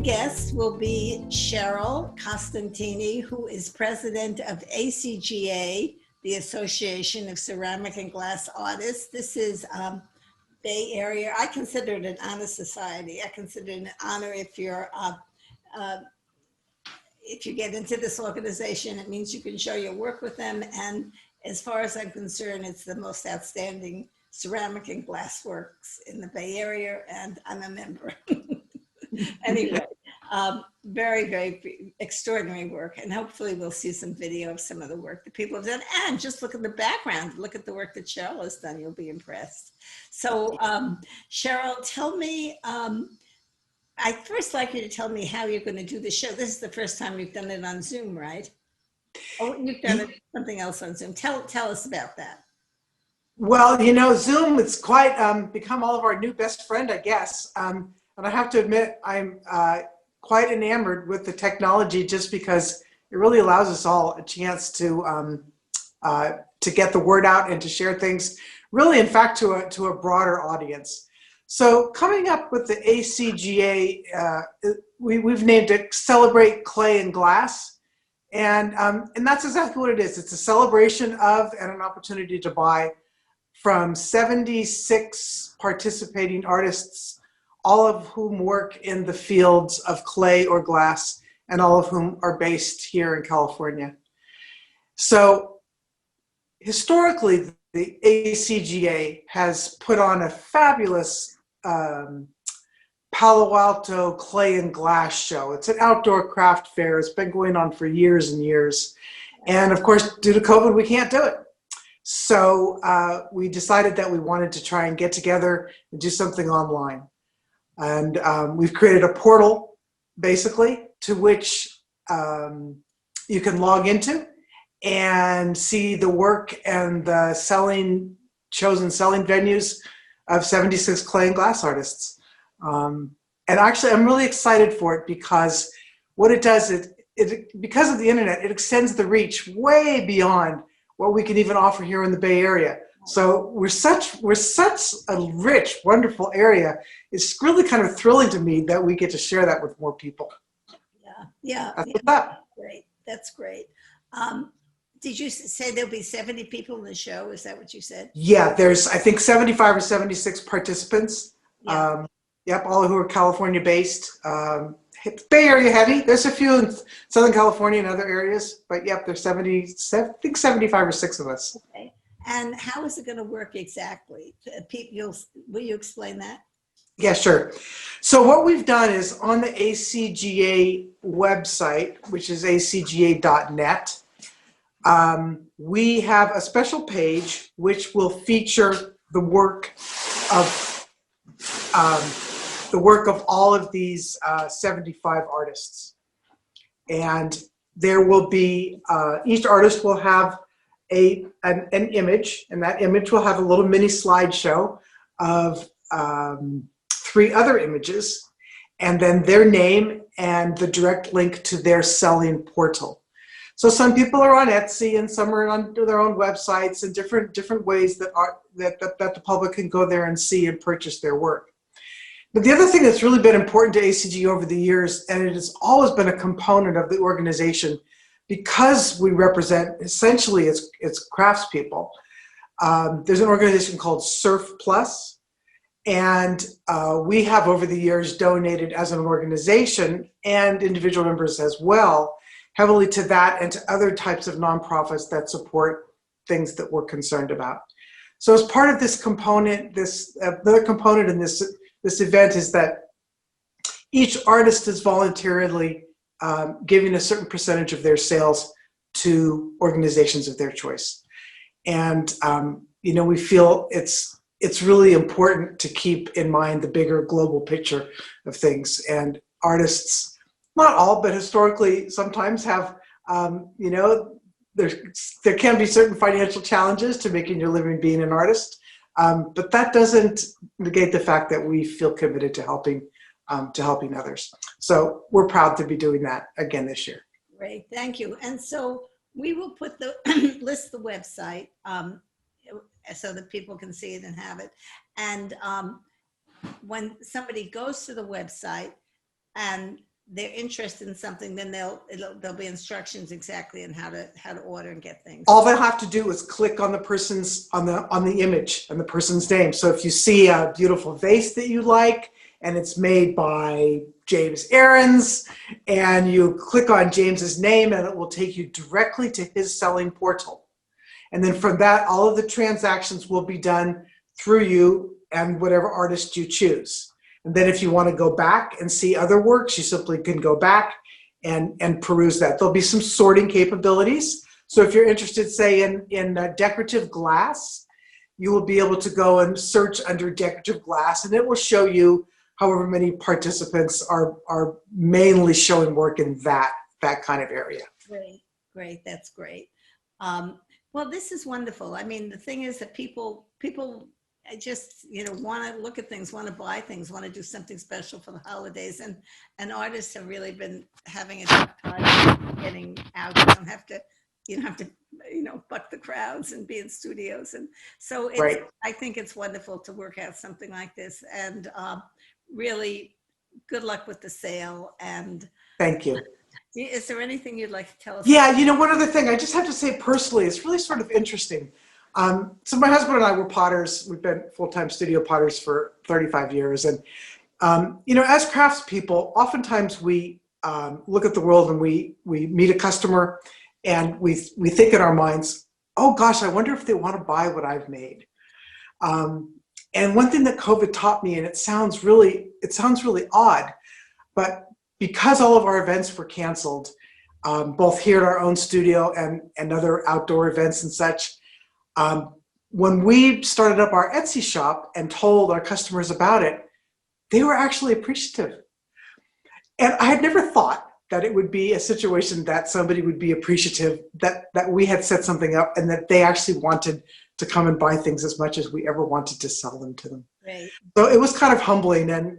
guest will be Cheryl Costantini, who is president of ACGA, the Association of Ceramic and Glass Artists. This is Bay Area. I consider it an honor society. I consider it an honor if you get into this organization. It means you can show your work with them. And as far as I'm concerned, it's the most outstanding ceramic and glass works in the Bay Area, and I'm a member. Anyway, very, very extraordinary work. And hopefully we'll see some video of some of the work that people have done. And just look at the background, look at the work that Cheryl has done. You'll be impressed. So Cheryl, tell me, I'd first like you to tell me how you're going to do the show. This is the first time you've done it on Zoom, right? Oh, you've done something else on Zoom. Tell us about that. Well, you know, Zoom, it's quite become all of our new best friend, I guess. And I have to admit, I'm quite enamored with the technology just because it really allows us all a chance to get the word out and to share things, really, in fact, to a broader audience. So coming up with the ACGA, we've named it Celebrate Clay and Glass. And that's exactly what it is. It's a celebration of and an opportunity to buy from 76 participating artists, all of whom work in the fields of clay or glass, and all of whom are based here in California. So historically, the ACGA has put on a fabulous Palo Alto clay and glass show. It's an outdoor craft fair. It's been going on for years and years. And of course, due to COVID, we can't do it. So we decided that we wanted to try and get together and do something online. And we've created a portal, basically, to which you can log into and see the work and the chosen selling venues of 76 clay and glass artists. And actually, I'm really excited for it because what it does, because of the internet, it extends the reach way beyond what we can even offer here in the Bay Area. So we're such a rich, wonderful area. It's really kind of thrilling to me that we get to share that with more people. Yeah. What's up. Great. That's great. Did you say there'll be 70 people in the show? Is that what you said? Yeah, there's, I think, 75 or 76 participants. Yeah. Yep, all who are California based. Bay Area heavy. There's a few in Southern California and other areas, but yep, there's 75 or 6 of us. Okay. And how is it going to work exactly? Will you explain that? Yeah, sure. So what we've done is on the ACGA website, which is acga.net, we have a special page which will feature the work of all of these 75 artists. And there will be, each artist will have an image, and that image will have a little mini slideshow of 3 other images, and then their name and the direct link to their selling portal. So some people are on Etsy and some are on their own websites and different ways that the public can go there and see and purchase their work. But the other thing that's really been important to ACG over the years, and it has always been a component of the organization, because we represent essentially it's craftspeople. There's an organization called Surf Plus, and we have over the years donated as an organization and individual members as well, heavily to that and to other types of nonprofits that support things that we're concerned about. So as part of this component, another component in this event is that each artist is voluntarily giving a certain percentage of their sales to organizations of their choice. And you know, we feel it's really important to keep in mind the bigger global picture of things. And artists, not all, but historically sometimes have, you know, there can be certain financial challenges to making your living being an artist. But that doesn't negate the fact that we feel committed to helping others. So we're proud to be doing that again this year. Great, thank you. And so we will put list the website so that people can see it and have it. And when somebody goes to the website and they're interested in something, then there'll be instructions exactly on how to order and get things. All they'll have to do is click on the person's on the image and the person's name. So if you see a beautiful vase that you like and it's made by James Aarons, and you click on James's name, and it will take you directly to his selling portal. And then from that, all of the transactions will be done through you and whatever artist you choose. And then if you want to go back and see other works, you simply can go back and peruse that. There'll be some sorting capabilities. So if you're interested, say, in decorative glass, you will be able to go and search under decorative glass, and it will show you however many participants are mainly showing work in that kind of area. Great, that's great. Well, this is wonderful. I mean, the thing is that people just, want to look at things, want to buy things, want to do something special for the holidays, and artists have really been having a tough time getting out. You don't have to buck the crowds and be in studios, and so Right. I think it's wonderful to work out something like this, and really good luck with the sale. And thank you. is there anything you'd like to tell us? Yeah, one other thing I just have to say personally, it's really sort of interesting. So my husband and I were potters. We've been full-time studio potters for 35 years. And, as craftspeople, oftentimes we look at the world and we meet a customer and we think in our minds, oh gosh, I wonder if they want to buy what I've made. And one thing that COVID taught me, and it sounds really odd, but because all of our events were canceled, both here at our own studio and other outdoor events and such, when we started up our Etsy shop and told our customers about it, they were actually appreciative. And I had never thought that it would be a situation that somebody would be appreciative that we had set something up and that they actually wanted to come and buy things as much as we ever wanted to sell them to them. Right. So it was kind of humbling, and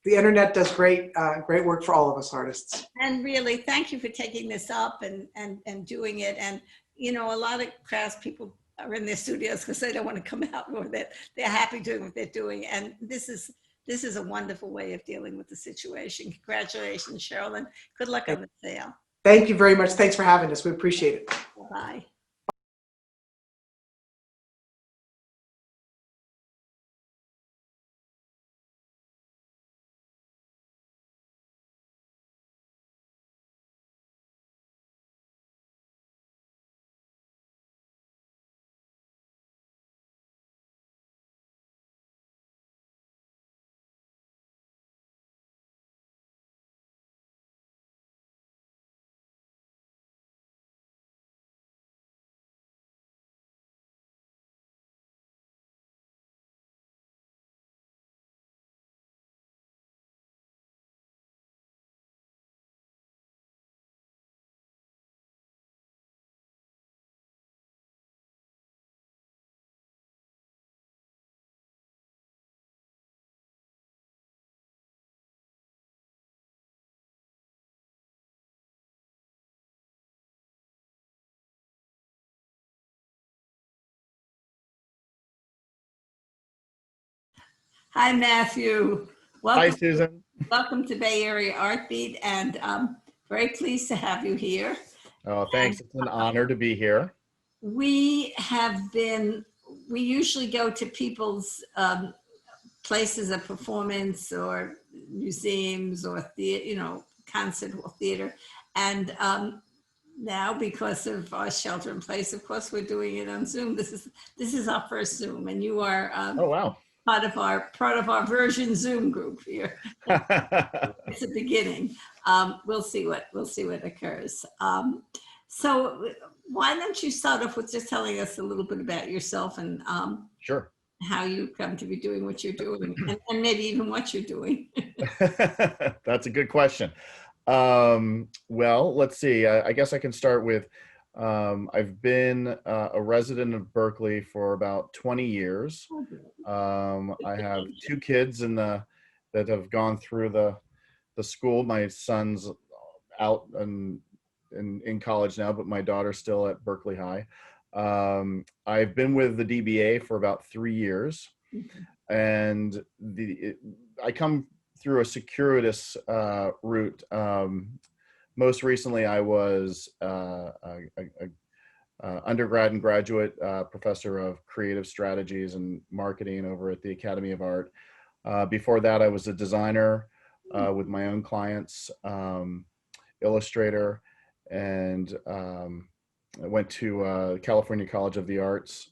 the internet does great work for all of us artists. And really, thank you for taking this up and doing it. And, a lot of craftspeople are in their studios because they don't want to come out more. They're happy doing what they're doing. And this is a wonderful way of dealing with the situation. Congratulations, Cheryl, and good luck on the sale. Thank you very much. Thanks for having us. We appreciate it. Bye. Hi, Matthew. Hi, Susan. Welcome to Bay Area Art Beat, and very pleased to have you here. Oh, thanks. It's an honor to be here. We usually go to people's places of performance or museums or concert or theater. And now, because of our shelter in place, of course, we're doing it on Zoom. This is our first Zoom, and you are Oh, wow. part of our version Zoom group here. It's a beginning. We'll see what occurs. So why don't you start off with just telling us a little bit about yourself and Sure. how you come to be doing what you're doing, and maybe even what you're doing. That's a good question. Well, let's see. I guess I can start with, I've been a resident of Berkeley for about 20 years. I have 2 kids that have gone through the school. My son's out in college now, but my daughter's still at Berkeley High. I've been with the DBA for about 3 years, and I come through a circuitous route. Most recently, I was undergrad and graduate professor of creative strategies and marketing over at the Academy of Art. Before that, I was a designer with my own clients, illustrator, and I went to California College of the Arts.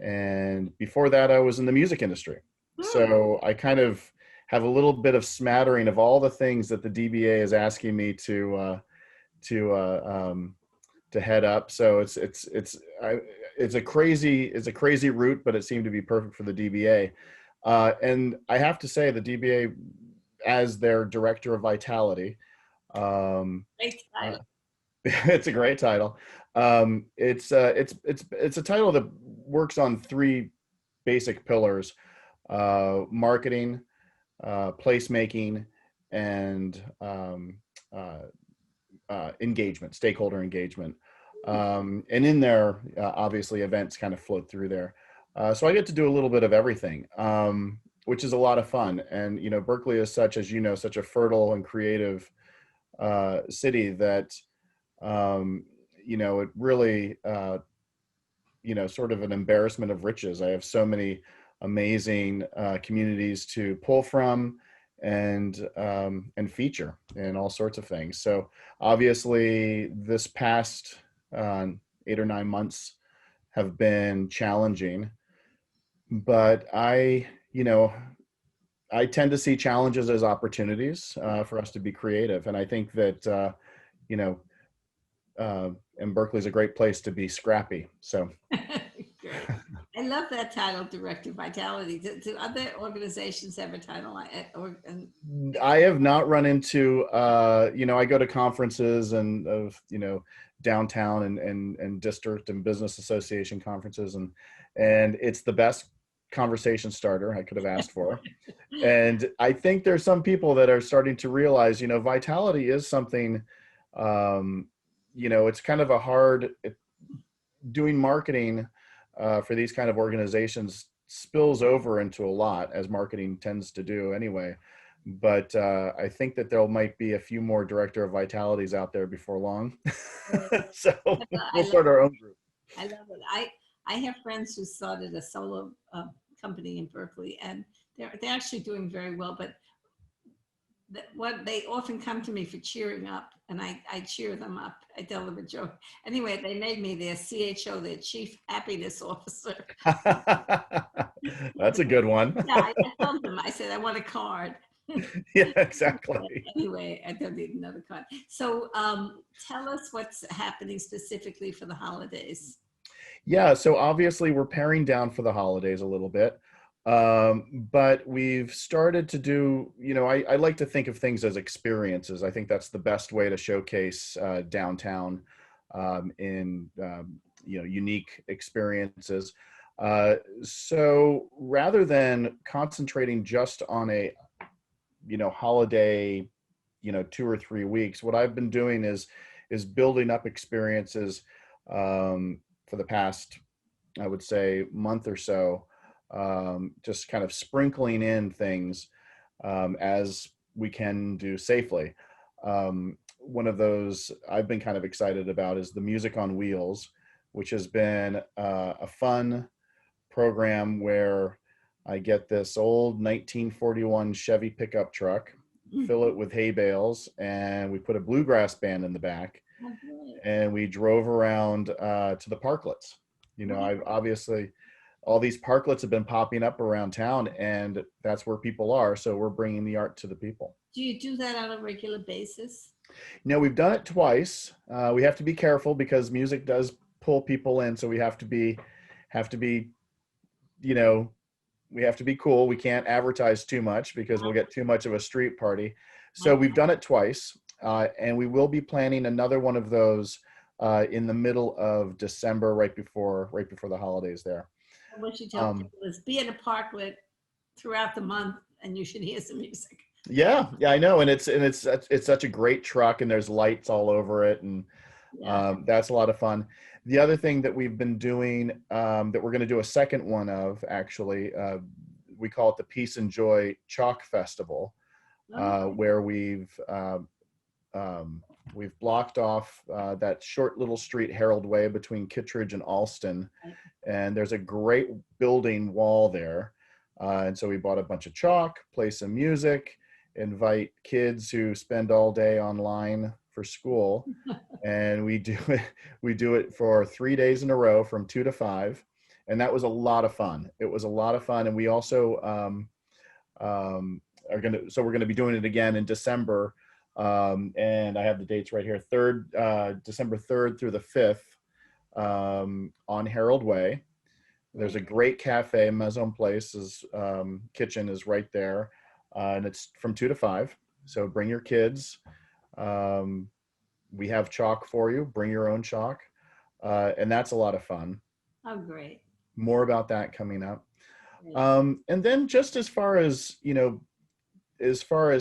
And before that, I was in the music industry. So I kind of have a little bit of smattering of all the things that the DBA is asking me to head up. So it's a crazy route, but it seemed to be perfect for the DBA. And I have to say, the DBA, as their director of vitality, Great title. it's a great title. It's a title that works on three basic pillars: marketing, placemaking, and engagement, stakeholder engagement. And in there, obviously, events kind of float through there. So I get to do a little bit of everything, which is a lot of fun. And Berkeley is such, as you know, such a fertile and creative city that it really sort of an embarrassment of riches. I have so many amazing communities to pull from and feature in all sorts of things. So obviously this past 8 or 9 months have been challenging, but I tend to see challenges as opportunities for us to be creative. And I think that, and Berkeley's a great place to be scrappy. So. Great. I love that title, Director of Vitality. Do other organizations have a title? I have not run into, I go to conferences and of, downtown and district and business association conferences, and it's the best conversation starter I could have asked for. And I think there's some people that are starting to realize, vitality is something, it's kind of a hard, doing marketing for these kind of organizations spills over into a lot, as marketing tends to do anyway. But I think that there might be a few more director of vitalities out there before long. So we'll start our own group. I love it. I have friends who started a solo company in Berkeley, and they're actually doing very well. But what they often come to me for cheering up, and I cheer them up. I tell them a joke. Anyway, they made me their CHO, their Chief Happiness Officer. That's a good one. Yeah, I told them. I said I want a card. Yeah, exactly. Anyway, I don't need another card. So tell us what's happening specifically for the holidays. Yeah, so obviously we're paring down for the holidays a little bit. But we've started to do, I like to think of things as experiences. I think that's the best way to showcase downtown in, unique experiences. So rather than concentrating just on a, holiday, 2 or 3 weeks, what I've been doing is building up experiences for the past, I would say, month or so. Just kind of sprinkling in things as we can do safely. One of those I've been kind of excited about is the Music on Wheels, which has been a fun program where I get this old 1941 Chevy pickup truck, fill it with hay bales, and we put a bluegrass band in the back, and we drove around to the parklets. I've obviously, all these parklets have been popping up around town, and that's where people are. So we're bringing the art to the people. Do you do that on a regular basis? We've done it twice. We have to be careful because music does pull people in. So we have to be, we have to be cool. We can't advertise too much because we'll get too much of a street party. So we've done it twice, and we will be planning another one of those in the middle of December, right before the holidays there. What you tell people is be in a parklet throughout the month, and you should hear some music. Yeah, I know, and it's such a great truck, and there's lights all over it, and that's a lot of fun. The other thing that we've been doing, that we're going to do a second one of, actually, we call it the Peace and Joy Chalk Festival, where we've blocked off that short little street, Harold Way, between Kittredge and Alston, and there's a great building wall there. And so we bought a bunch of chalk, play some music, invite kids who spend all day online for school, and we do it for 3 days in a row from 2 to 5, and that was a lot of fun. It was a lot of fun, and we also we're gonna be doing it again in December, and I have the dates right here. December 3rd through the 5th, on Harold Way. There's a great cafe. Maison Place's kitchen is right there, and it's from 2 to 5. So bring your kids. We have chalk for you. Bring your own chalk, and that's a lot of fun. Oh, great. More about that coming up. And then just as far as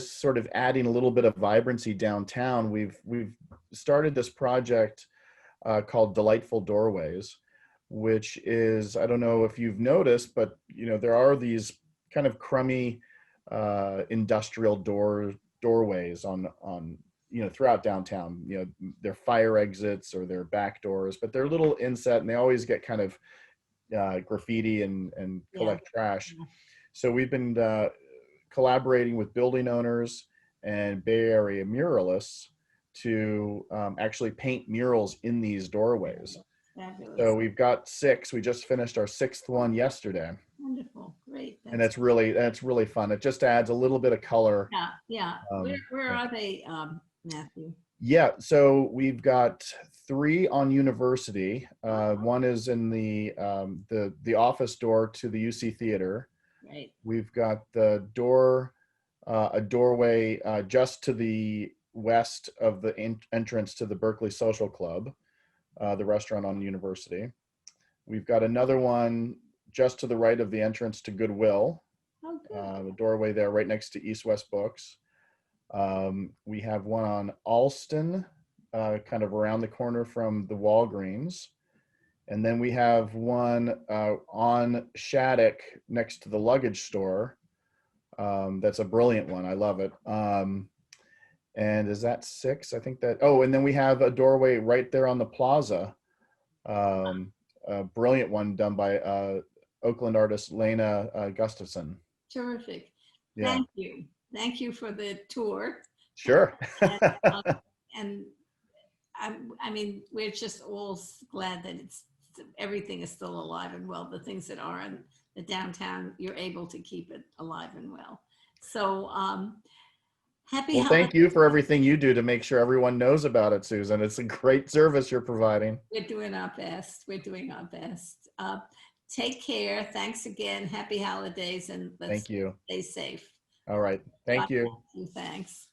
sort of adding a little bit of vibrancy downtown, we've started this project called Delightful Doorways, which is, I don't know if you've noticed, but there are these kind of crummy industrial doorways on throughout downtown. They're fire exits or they're back doors, but they're little inset, and they always get kind of graffiti and collect trash. So we've been collaborating with building owners and Bay Area muralists to actually paint murals in these doorways. Fabulous. So we've got 6. We just finished our 6th one yesterday. Wonderful. Great. And that's really fun. It just adds a little bit of color. Yeah. Where are they, Matthew? Yeah, so we've got 3 on University. One is in the office door to the UC Theater. Right. We've got a doorway just to the west of the entrance to the Berkeley Social Club, the restaurant on University. We've got another one just to the right of the entrance to Goodwill. Oh, good. The doorway there right next to East West Books. We have one on Alston, kind of around the corner from the Walgreens. And then we have one on Shattuck next to the luggage store. That's a brilliant one. I love it. And is that 6? I think that, and then we have a doorway right there on the plaza. A brilliant one done by Oakland artist Lena Gustafson. Terrific. Yeah. Thank you for the tour. Sure. And I mean, we're just all glad that everything is still alive and well. The things that are in the downtown, you're able to keep it alive and well. So happy. Well, thank you for everything you do to make sure everyone knows about it, Susan. It's a great service you're providing. We're doing our best. Take care. Thanks again. Happy holidays, and thank you. Stay safe. All right. Thank you. Thanks.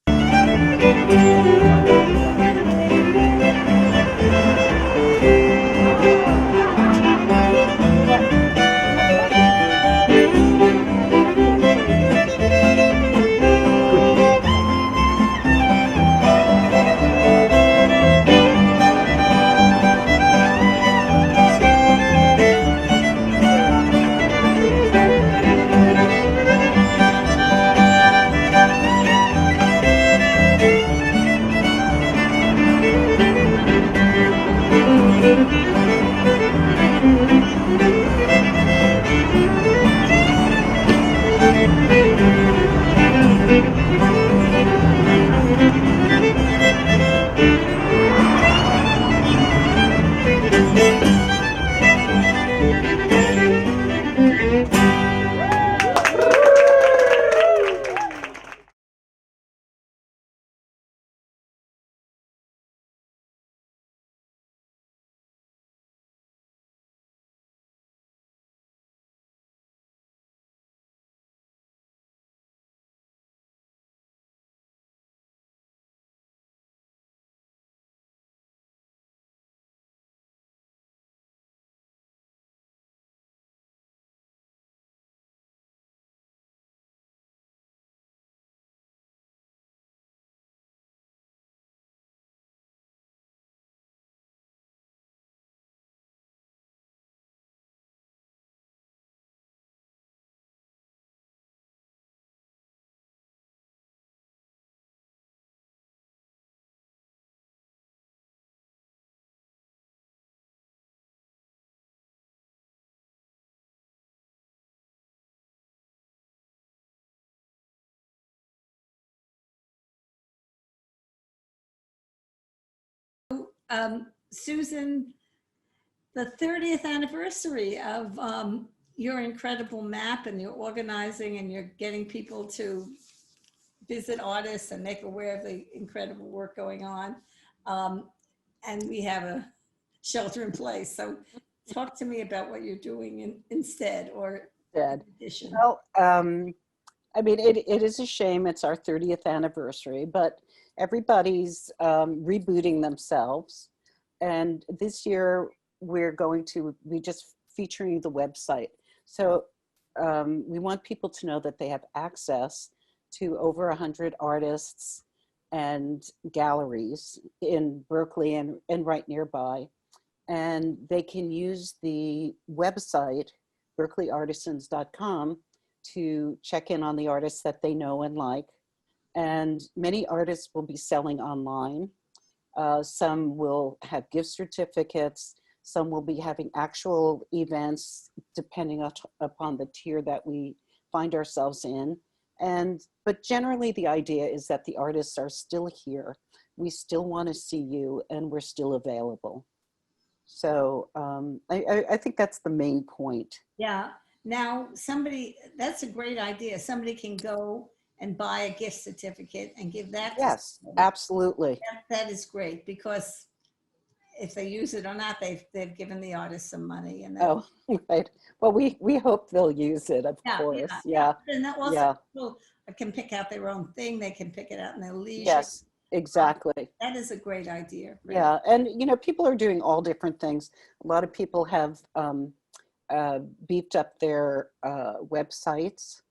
Susan, the 30th anniversary of your incredible map, and you're organizing and you're getting people to visit artists and make aware of the incredible work going on. And we have a shelter in place. So talk to me about what you're doing instead, or in Did. addition. Well, I mean, it is a shame it's our 30th anniversary, but everybody's rebooting themselves. And this year we're going to be just featuring the website. So we want people to know that they have access to over 100 artists and galleries in Berkeley and right nearby. And they can use the website, berkeleyartisans.com, to check in on the artists that they know and like. And many artists will be selling online. Some will have gift certificates. Some will be having actual events depending upon the tier that we find ourselves in. But generally the idea is that the artists are still here. We still want to see you and we're still available. So I think that's the main point. Yeah. Now, that's a great idea. Somebody can go and buy a gift certificate and give that. Yes, absolutely. That is great, because if they use it or not, they've given the artist some money. And Oh, right. Well, we hope they'll use it, of course. Yeah. And that also, people can pick out their own thing. They can pick it out in their leisure. Yes, exactly. That is a great idea. Great. Yeah, and people are doing all different things. A lot of people have beefed up their websites,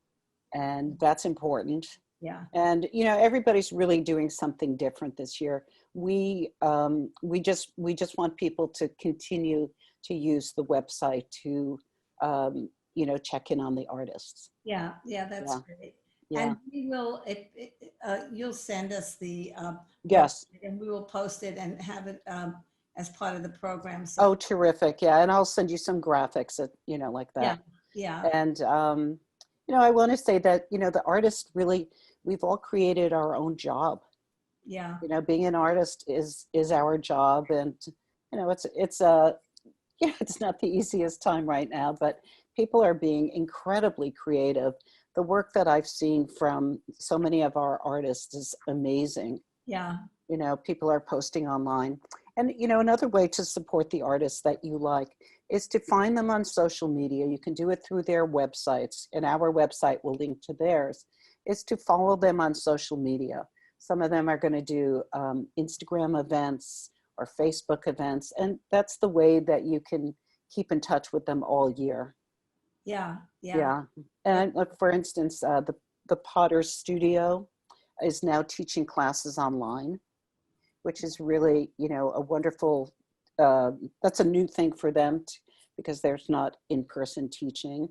and that's important. Yeah. And everybody's really doing something different this year. We just want people to continue to use the website to check in on the artists. Yeah, that's great. Yeah. And we will, you'll send us the Yes. and we will post it and have it as part of the program. So, Oh, terrific. Yeah. And I'll send you some graphics that, like that. yeah. And, I want to say that, the artists really, we've all created our own job. Yeah. Being an artist is our job. And, it's not the easiest time right now, but people are being incredibly creative. The work that I've seen from so many of our artists is amazing. Yeah. People are posting online. And, another way to support the artists that you like is to find them on social media. You can do it through their websites, and our website will link to theirs, is to follow them on social media. Some of them are going to do Instagram events or Facebook events, and that's the way that you can keep in touch with them all year. Yeah. And for instance, the Potter's Studio is now teaching classes online, which is really, a wonderful, that's a new thing for them because there's not in-person teaching.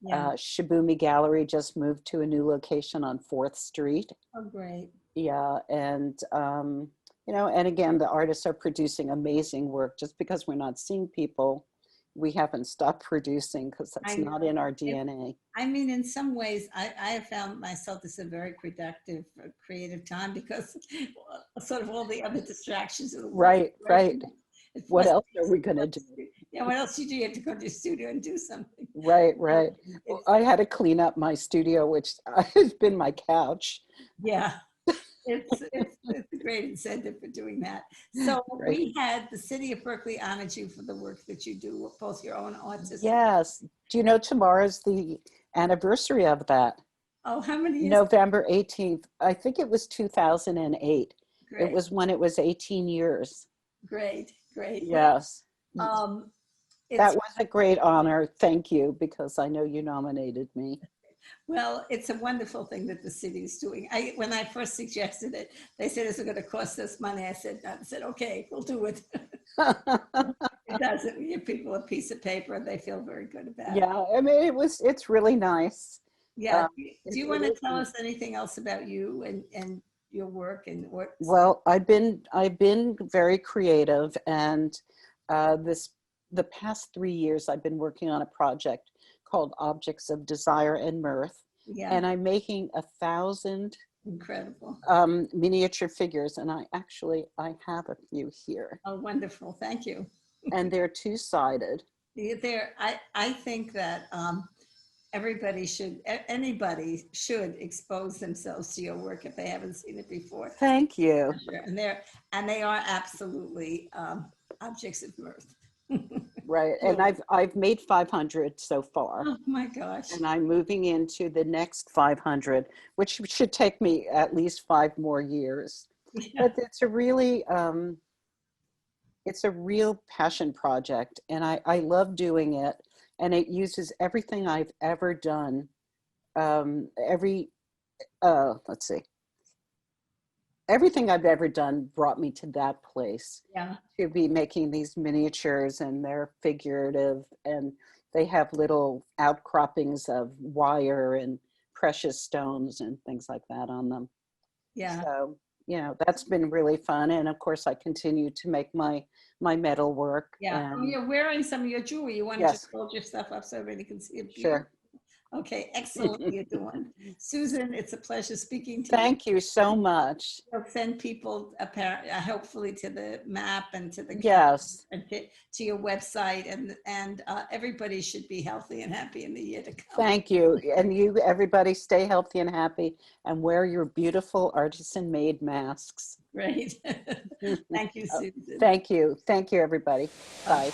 Yeah. Shibumi Gallery just moved to a new location on 4th Street. Oh, great. Yeah, and, and again, the artists are producing amazing work. Just because we're not seeing people, we haven't stopped producing, because that's not in our DNA. I mean, in some ways, I have found myself this a very productive, creative time, because sort of all the other distractions of the world. Right. What else are we going to do? Yeah, what else you do? You have to go to your studio and do something. Right. Well, I had to clean up my studio, which has been my couch. Yeah. It's a great incentive for doing that. So we had the city of Berkeley honored you for the work that you do, both your own artists. Yes. Do you know tomorrow's the anniversary of that? Oh, how many years? November 18th. I think it was 2008. Great. It was when it was 18 years. Great. Yes. That was a great honor. Thank you, because I know you nominated me. Well, it's a wonderful thing that the city is doing. When I first suggested it, they said, "Is it going to cost us money?" I said, "Okay, we'll do it." It doesn't give people a piece of paper, and they feel very good about it. Yeah, I mean, it's really nice. Yeah. Do you want to tell us anything else about you and your work and what? Well, I've been very creative, and the past 3 years I've been working on a project called Objects of Desire and Mirth. Yeah. And I'm making 1,000 Incredible. Miniature figures, and I have a few here, Oh, wonderful. Thank you. and they're two-sided. I think that anybody should expose themselves to your work if they haven't seen it before. Thank you. And they are absolutely objects of mirth. Right, and I've made 500 so far, Oh my gosh. and I'm moving into the next 500, which should take me at least 5 more years. Yeah. But it's a real passion project, and I love doing it, and it uses everything I've ever done. Let's see. Everything I've ever done brought me to that place, Yeah. to be making these miniatures, and they're figurative, and they have little outcroppings of wire and precious stones and things like that on them. Yeah. So, that's been really fun. And of course I continue to make my metal work. Yeah. And You're wearing some of your jewelry. You want to Yes. just hold your stuff up so everybody can see it? Sure. Okay, excellent you're doing. Susan, it's a pleasure speaking to you. Thank you so much. We'll send people hopefully to the map and to the Yes. and to your website, and everybody should be healthy and happy in the year to come. Thank you. And you, everybody, stay healthy and happy, and wear your beautiful artisan made masks. Great. Thank you, Susan. Thank you. Thank you, everybody. Bye.